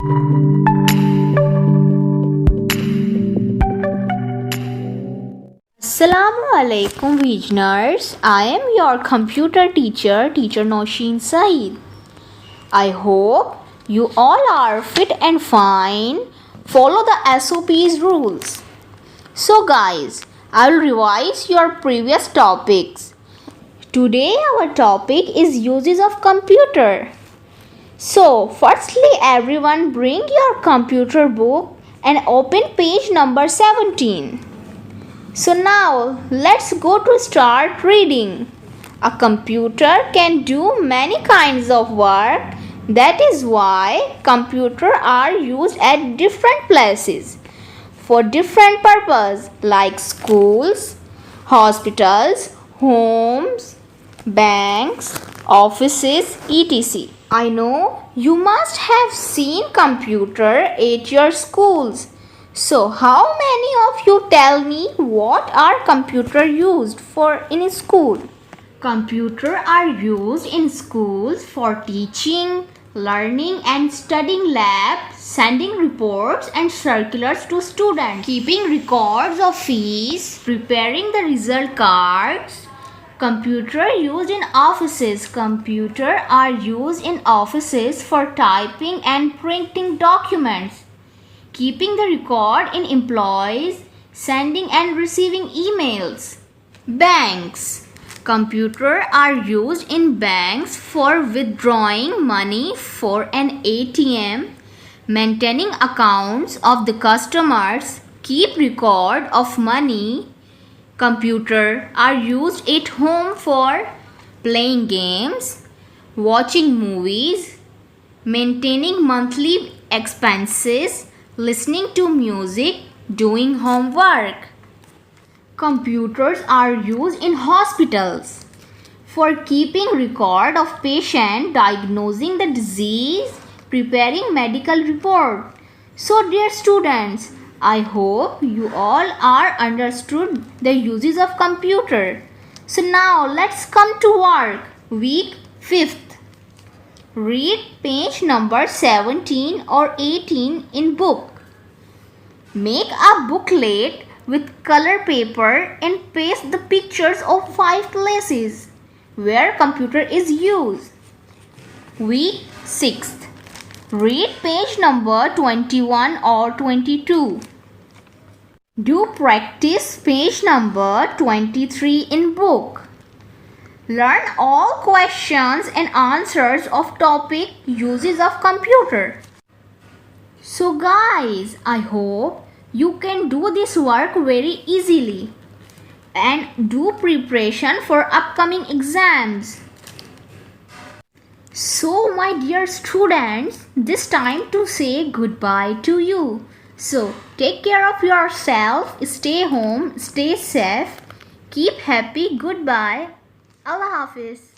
Assalamu alaikum viewers. I am your computer teacher, Teacher Noshin Saeed. I hope you all are fit and fine. Follow the SOP's rules. So guys, I will revise your previous topics. Today our topic is uses of computer. So firstly everyone bring your computer book and open page number 17. So now let's go to start reading. A computer can do many kinds of work. That is why computers are used at different places for different purposes like schools, hospitals, homes, banks, offices, etc. I know you must have seen computer at your schools. So how many of you tell me what are computer used for in school? Computers are used in schools for teaching, learning and studying labs, sending reports and circulars to students, keeping records of fees, preparing the result cards. Computer used in offices. Computers are used in offices for typing and printing documents, keeping the record in employees, sending and receiving emails. Banks. Computers are used in banks for withdrawing money for an ATM, maintaining accounts of the customers, keep record of money. Computers are used at home for playing games, watching movies, maintaining monthly expenses, listening to music, doing homework. Computers are used in hospitals for keeping record of patient, diagnosing the disease, preparing medical report. So dear students, I hope you all are understood the uses of computer. So now let's come to work. Week 5th. Read page number 17 or 18 in book. Make a booklet with color paper and paste the pictures of 5 places where computer is used. Week 6th. Read page number 21 or 22. Do practice page number 23 in book. Learn all questions and answers of topic uses of computer. So guys, I hope you can do this work very easily and do preparation for upcoming exams. So my dear students, this time to say goodbye to you. So take care of yourself, stay home, stay safe, keep happy, goodbye. Allah Hafiz.